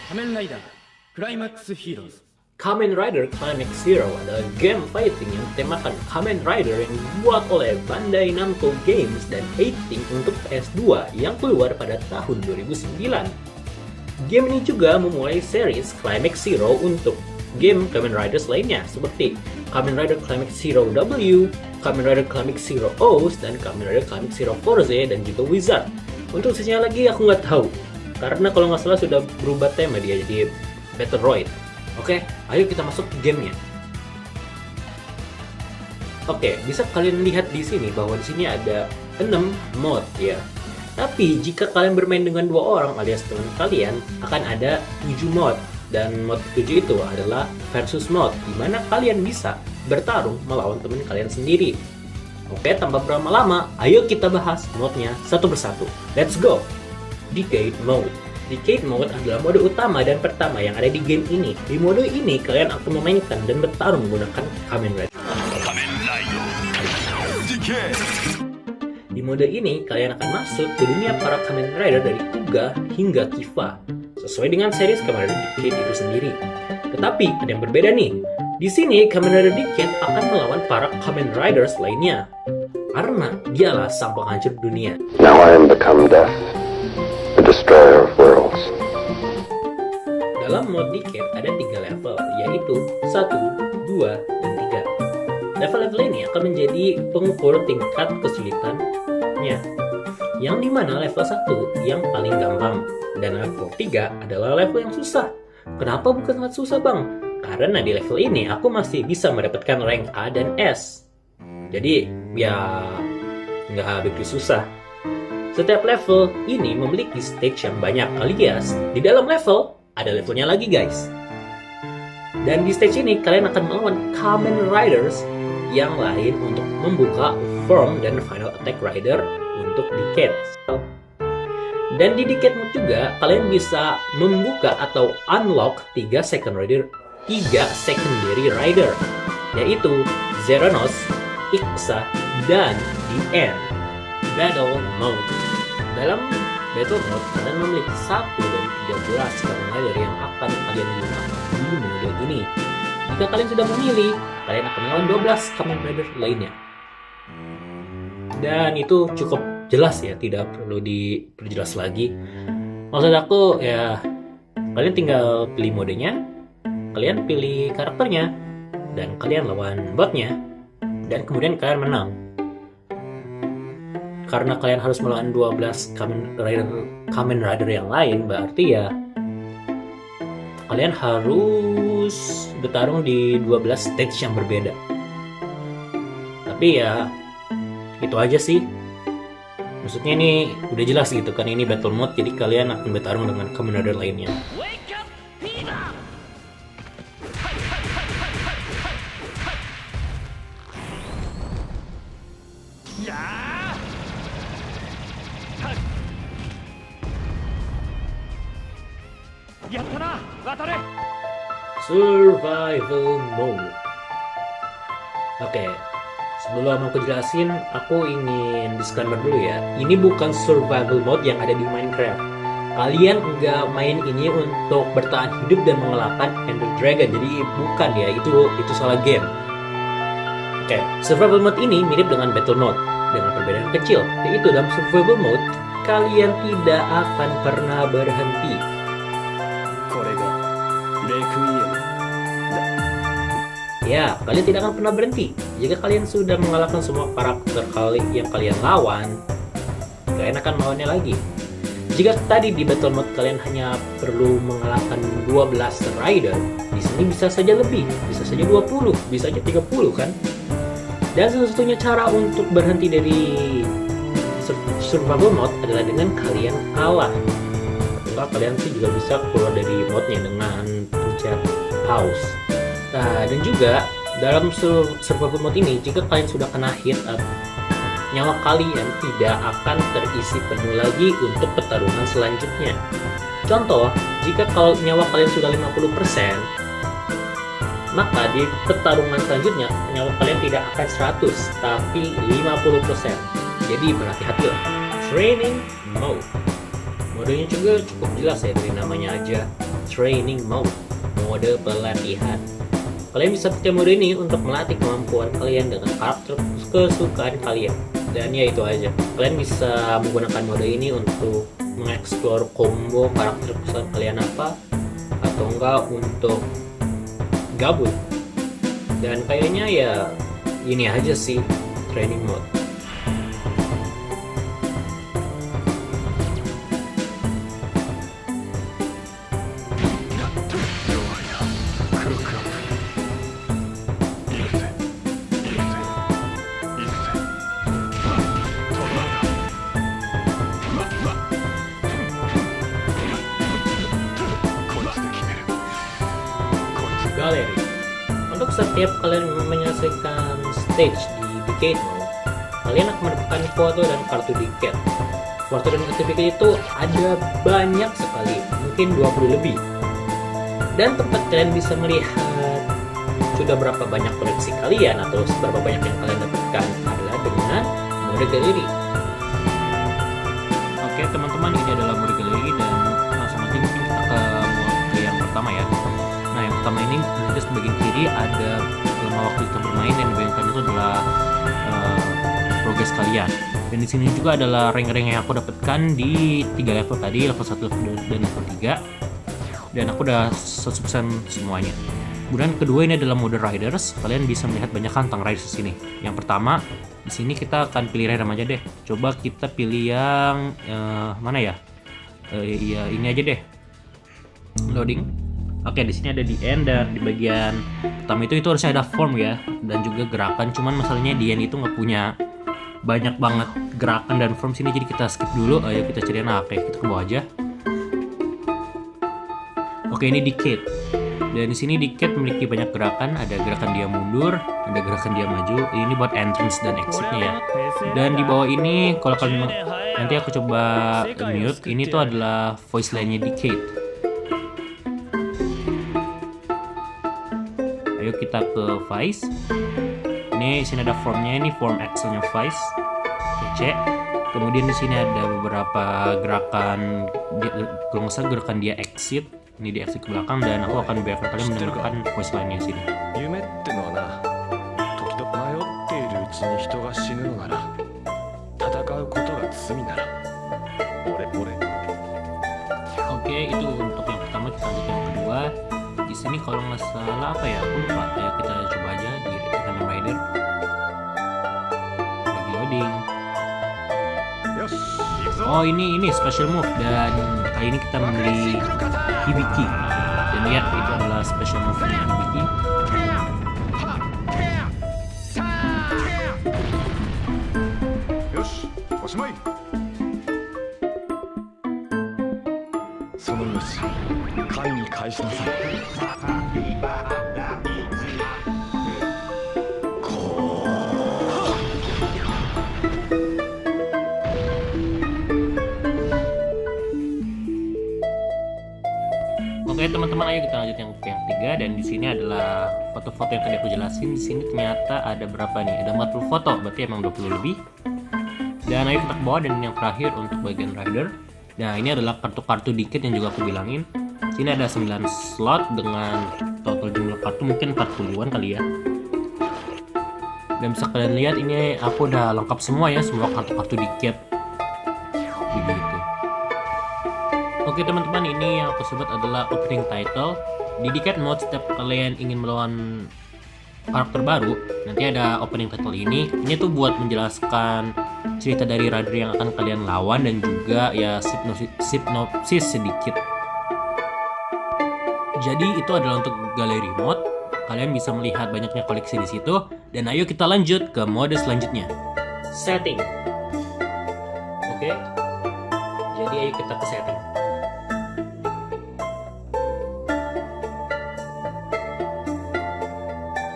仮面ライダークライマックスヒーローズ Kamen Rider Climax Zero adalah game fighting yang temakan Kamen Rider yang dibuat oleh Bandai Namco Games dan 8 untuk PS2 yang keluar pada tahun 2009. Game ini juga memulai series Climax Zero untuk game Kamen Riders lainnya seperti Kamen Rider Climax Zero W, Kamen Rider Climax Zero O's, dan Kamen Rider Climax Zero Forze dan juga Wizard. Untuk sisanya lagi aku nggak tahu, karena kalau nggak salah sudah berubah tema dia jadi Battleroid. Oke, ayo kita masuk ke gamenya. Oke, bisa kalian lihat di sini bahwa di sini ada 6 mode ya. Tapi jika kalian bermain dengan 2 orang alias teman kalian, akan ada 7 mode. Dan mode 7 itu adalah versus mode, di mana kalian bisa bertarung melawan teman kalian sendiri. Oke, tanpa berlama-lama, ayo kita bahas mode-nya satu persatu. Let's go! Decade Mode. Decade Mode adalah mode utama dan pertama yang ada di game ini. Di mode ini, kalian akan memainkan dan bertarung menggunakan Kamen Rider. Di mode ini, kalian akan masuk ke dunia para Kamen Rider dari Kuga hingga Kiva, sesuai dengan series Kamen Rider Decade itu sendiri. Tetapi, ada yang berbeda nih. Di sini, Kamen Rider Decade akan melawan para Kamen Riders lainnya. Karena dialah sang penghancur dunia. Now I am become death, the destroyer of worlds. Dalam mode Decade ada 3 level, yaitu 1, 2, dan 3. Level-level ini akan menjadi pengukur tingkat kesulitannya. Yang dimana level 1 yang paling gampang, dan level 3 adalah level yang susah. Kenapa bukan sangat susah bang? Karena di level ini aku masih bisa mendapatkan rank A dan S. Jadi ya nggak begitu susah. Setiap level ini memiliki stage yang banyak, alias di dalam level ada levelnya lagi guys. Dan di stage ini kalian akan melawan Kamen Riders yang lain untuk membuka form dan final attack rider untuk Decade. Dan di Decade Mode juga kalian bisa membuka atau unlock 3 secondary rider, yaitu Zeranos, Ixa, dan The End. Battle Mode. Dalam Battle Mode, kalian memiliki 1 dari 13 Kamen Rider yang akan kalian gunakan di mode ini. Jika kalian sudah memilih, kalian akan melawan 12 Kamen Rider lainnya. Dan itu cukup jelas ya, tidak perlu diperjelas lagi. Maksud aku ya, kalian tinggal pilih modenya, kalian pilih karakternya, dan kalian lawan botnya, dan kemudian kalian menang. Karena kalian harus melawan 12 Kamen Rider yang lain, berarti ya kalian harus bertarung di 12 stage yang berbeda. Tapi ya itu aja sih. Maksudnya ini udah jelas gitu kan, ini battle mode, jadi kalian akan bertarung dengan Kamen Rider lainnya. Survival Mode. Oke, sebelum aku jelasin, aku ingin disclaimer dulu ya. Ini bukan survival mode yang ada di Minecraft. Kalian nggak main ini untuk bertahan hidup dan mengalahkan Ender Dragon. Jadi bukan ya, itu salah game. Oke, survival mode ini mirip dengan battle mode dengan perbedaan kecil, yaitu dalam survival mode kalian tidak akan pernah berhenti. Ya, kalian tidak akan pernah berhenti. Jika kalian sudah mengalahkan semua karakter yang kalian lawan, kalian akan melawannya lagi. Jika tadi di battle mode kalian hanya perlu mengalahkan 12 rider, di sini bisa saja lebih, bisa saja 20, bisa saja 30 kan? Dan satu-satunya cara untuk berhenti dari survival mode adalah dengan kalian kalah. Atau kalian sih juga bisa keluar dari mode-nya dengan pencet pause. Nah, dan juga dalam survival mode ini, jika kalian sudah kena hit, nyawa kalian tidak akan terisi penuh lagi untuk pertarungan selanjutnya. Contoh, jika kalau nyawa kalian sudah 50%, maka di pertarungan selanjutnya nyawa kalian tidak akan 100, tapi 50%. Jadi berhati-hatilah. Training Mode. Modenya juga cukup jelas ya dari namanya aja. Training Mode, mode pelatihan. Kalian bisa pakai mode ini untuk melatih kemampuan kalian dengan karakter kesukaan kalian. Dan ya itu aja. Kalian bisa menggunakan mode ini untuk mengeksplor combo karakter kesukaan kalian apa, atau enggak untuk gabut. Dan kayaknya ya ini aja sih training mode. Galeri. Untuk setiap kalian menyelesaikan stage di Decade Mode, kalian akan mendapatkan foto dan kartu Decade. Foto dan kartu Decade itu ada banyak sekali, mungkin 20 lebih. Dan tempat kalian bisa melihat sudah berapa banyak koleksi kalian atau seberapa banyak yang kalian dapatkan adalah dengan mode galeri. Oke teman-teman, ini adalah mode galeri dan langsung aja mungkin kita ke yang pertama ya. Nah yang pertama ini nanti sebagian kiri ada lama waktu kita bermain dan di bagian kanan itu adalah progres kalian. Dan di sini juga adalah rank-rank yang aku dapatkan di 3 level tadi, level 1, level 2, dan level 3. Dan aku udah 100% semuanya. Kemudian kedua ini adalah mode Riders. Kalian bisa melihat banyak kantang Riders di sini. Yang pertama di sini kita akan pilih random aja deh. Coba kita pilih yang mana ya? Ya ini aja deh. Loading. Oke, di sini ada di end dan di bagian pertama itu harusnya ada form ya dan juga gerakan. Cuman masalahnya di end itu nggak punya banyak banget gerakan dan form sini, jadi kita skip dulu. Ayo kita cari yang oke, kita ke bawah aja. Oke, ini Decade. Dan di sini Decade memiliki banyak gerakan. Ada gerakan dia mundur, ada gerakan dia maju. Ini buat entrance dan exitnya ya. Dan di bawah ini kalau kalian nanti aku coba mute. Ini tuh adalah voice line-nya Decade. Ayo kita ke Vice. Ini sini ada formnya, ini form Excel-nya Vice. Oke, kemudian di sini ada beberapa gerakan. Kalau nggak salah gerakan dia exit. Ini di exit ke belakang dan aku akan biarkan kalian mendengarkan voice line-nya sini. 夢ってのはな、時々迷っているうちに人が死ぬのなら、戦うことが罪なら、俺。 Oke, itu untuk yang pertama. Kita lanjut yang kedua. Di sini kalau nggak salah apa ya, aku lupa. Ayo kita coba aja di Kamen Rider. Lagi loading. Oh ini special move dan kali ini kita membeli Hibiki. Dan lihat itu adalah special move Hibiki. Oke teman-teman, ayo kita lanjut yang ketiga. Dan di sini adalah foto-foto yang tadi aku jelasin. Di sini ternyata ada berapa nih? Ada 40 foto, berarti emang 20 lebih. Dan ayo kita ke bawah dan yang terakhir untuk bagian rider. Nah ini adalah kartu-kartu dikit yang juga aku bilangin. Sini ada 9 slot dengan total jumlah kartu mungkin 40-an kali ya. Dan bisa kalian lihat ini aku udah lengkap semua ya, semua kartu-kartu dikit. Begitu. Oke teman-teman, ini yang aku sebut adalah opening title. Di Decade Mode setiap kalian ingin melawan karakter baru, nanti ada opening title ini. Ini tuh buat menjelaskan cerita dari rider yang akan kalian lawan dan juga ya sinopsis sedikit. Jadi itu adalah untuk galeri mode. Kalian bisa melihat banyaknya koleksi di situ. Dan ayo kita lanjut ke mode selanjutnya. Setting. Oke. Jadi ayo kita ke setting.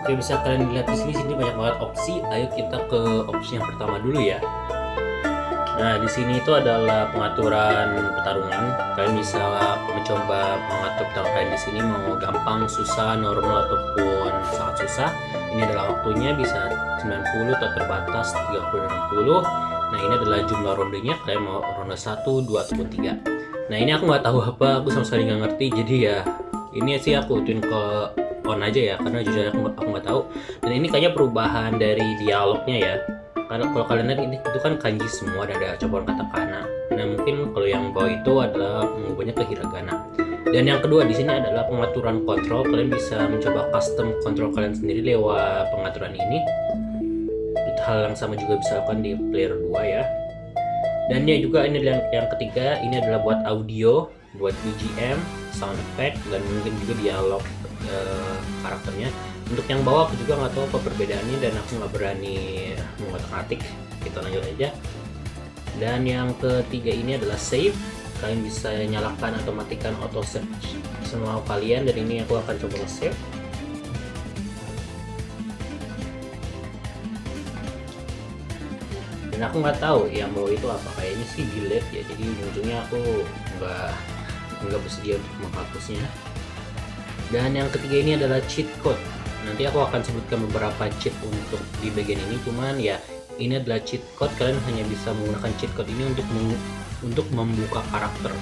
Oke, bisa kalian lihat di sini banyak banget opsi. Ayo kita ke opsi yang pertama dulu ya. Nah, di sini itu adalah pengaturan pertarungan. Kalian bisa mencoba mengatur pertarungan kalian di sini mau gampang, susah, normal ataupun sangat susah. Ini adalah waktunya bisa 90 atau terbatas 30 dan 60. Nah, ini adalah jumlah rondenya. Kalian mau ronde 1, 2 ataupun 3. Nah ini aku nggak tahu apa, aku sama sekali nggak ngerti. Jadi ya ini sih aku twin ke on aja ya, karena jujur aku nggak tahu. Dan ini kayaknya perubahan dari dialognya ya. Karena kalau kalian lihat ini itu kan kanji semua dan ada campuran katakana. Nah mungkin kalau yang bawah itu adalah mengubahnya ke hiragana. Dan yang kedua di sini adalah pengaturan kontrol. Kalian bisa mencoba custom kontrol kalian sendiri lewat pengaturan ini. Itu hal yang sama juga bisa lakukan di player 2 ya. Dan ya juga ini yang ketiga, ini adalah buat audio, buat BGM, sound effect, dan mungkin juga dialog karakternya. Untuk yang bawah aku juga nggak tahu apa perbedaannya dan aku nggak berani mengotak-atik. Kita lanjut aja. Dan yang ketiga ini adalah save. Kalian bisa nyalakan atau matikan auto save semua kalian, dan ini aku akan coba nge-save. Dan aku nggak tahu yang bawah itu apa, kayaknya sih delete ya, jadi ujung-ujungnya aku nggak bersedia untuk menghapusnya. Dan yang ketiga ini adalah cheat code. Nanti aku akan sebutkan beberapa cheat untuk di bagian ini, cuman ya ini adalah cheat code. Kalian hanya bisa menggunakan cheat code ini untuk membuka karakter.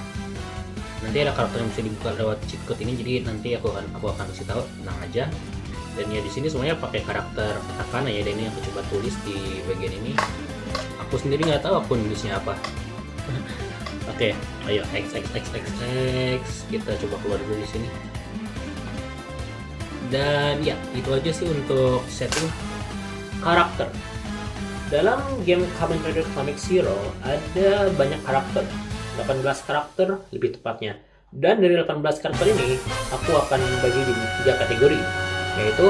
Nanti ada karakter yang bisa dibuka lewat cheat code ini, jadi nanti aku akan kasih tahu, tenang aja. Dan ya di sini semuanya pakai karakter katakana ya, dan ini aku coba tulis di bagian ini. Aku sendiri nggak tahu aku nulisnya apa. Oke, ayo X. Kita coba keluar dulu di sini. Dan ya itu aja sih untuk setting karakter. Dalam game Kamen Rider Classic Zero ada banyak karakter, 18 karakter lebih tepatnya. Dan dari 18 karakter ini aku akan bagi di 3 kategori, yaitu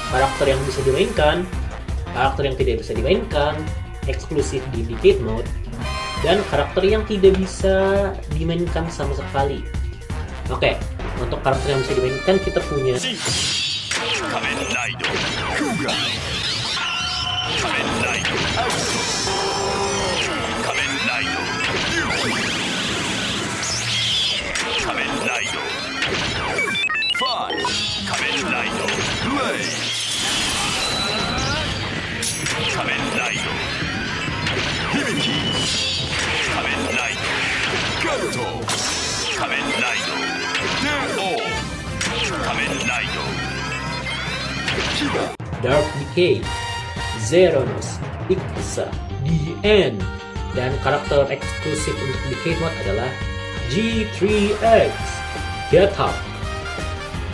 karakter yang bisa dimainkan, karakter yang tidak bisa dimainkan, eksklusif di Decade Mode, dan karakter yang tidak bisa dimainkan sama sekali. Oke, untuk karakter yang bisa dimainkan kita punya Kamen Rider Kuga, Kamen Rider Auto, Kamen Rider Ryuki, Kamen Rider Five, Kamen Rider Blade, Kamen Rider Hibiki, Kamen Rider Kabuto, Kamen Rider Deo, Kamen Rider Kiba, Dark Decay, Zeronos, Ikusa, The End, dan karakter eksklusif untuk Decade Mode adalah G3X, Get Up.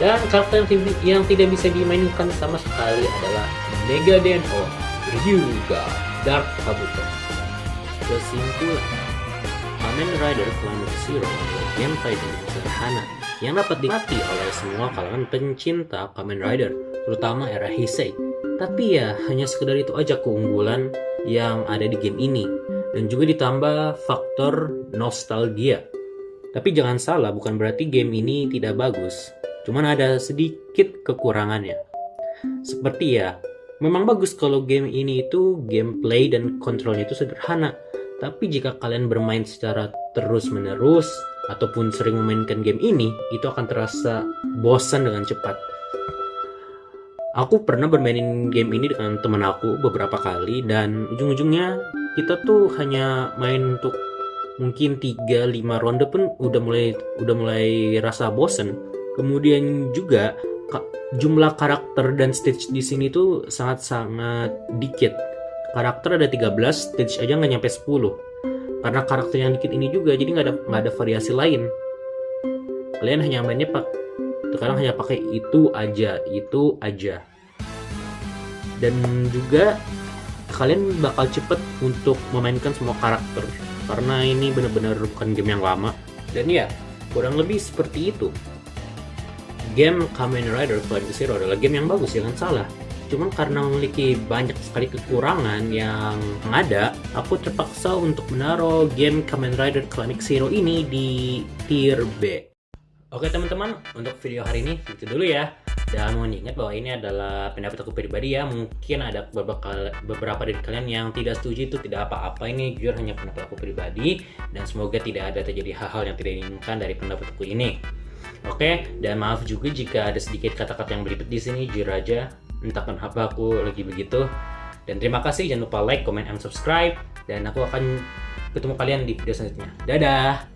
Dan karakter yang tidak bisa dimainkan sama sekali adalah Mega Denho, Ryuga, Dark Kabuto. Kesimpulan, Kamen Rider Classic Zero adalah game fighting yang sederhana yang dapat dinikmati oleh semua kalangan pencinta Kamen Rider, terutama era Heisei. Tapi ya hanya sekedar itu aja keunggulan yang ada di game ini, dan juga ditambah faktor nostalgia. Tapi jangan salah, bukan berarti game ini tidak bagus, cuman ada sedikit kekurangannya. Seperti ya, memang bagus kalau game ini itu gameplay dan kontrolnya itu sederhana. Tapi jika kalian bermain secara terus-menerus ataupun sering memainkan game ini, itu akan terasa bosan dengan cepat. Aku pernah bermainin game ini dengan teman aku beberapa kali, dan ujung-ujungnya kita tuh hanya main untuk mungkin 3-5 ronde pun udah mulai rasa bosan. Kemudian juga jumlah karakter dan stage di sini tuh sangat dikit. Karakter ada 13, stage aja nggak nyampe 10. Karena karakter yang dikit ini juga, jadi nggak ada variasi lain. Kalian hanya mainnya sekarang hanya pakai itu aja. Dan juga kalian bakal cepet untuk memainkan semua karakter, karena ini benar-benar bukan game yang lama. Dan ya, kurang lebih seperti itu. Game Kamen Rider Classic Zero adalah game yang bagus, jangan salah. Cuman karena memiliki banyak sekali kekurangan yang ada, aku terpaksa untuk menaruh game Kamen Rider Classic Zero ini di tier B. Oke teman-teman, untuk video hari ini itu dulu ya. Dan mohon diingat bahwa ini adalah pendapat aku pribadi ya. Mungkin ada beberapa dari kalian yang tidak setuju, itu tidak apa-apa. Ini jujur hanya pendapat aku pribadi, dan semoga tidak ada terjadi hal-hal yang tidak diinginkan dari pendapat aku ini. Oke, dan maaf juga jika ada sedikit kata-kata yang beribet di sini, jujur aja. Entah kenapa aku lagi begitu. Dan terima kasih, jangan lupa like, comment, and subscribe. Dan aku akan ketemu kalian di video selanjutnya. Dadah!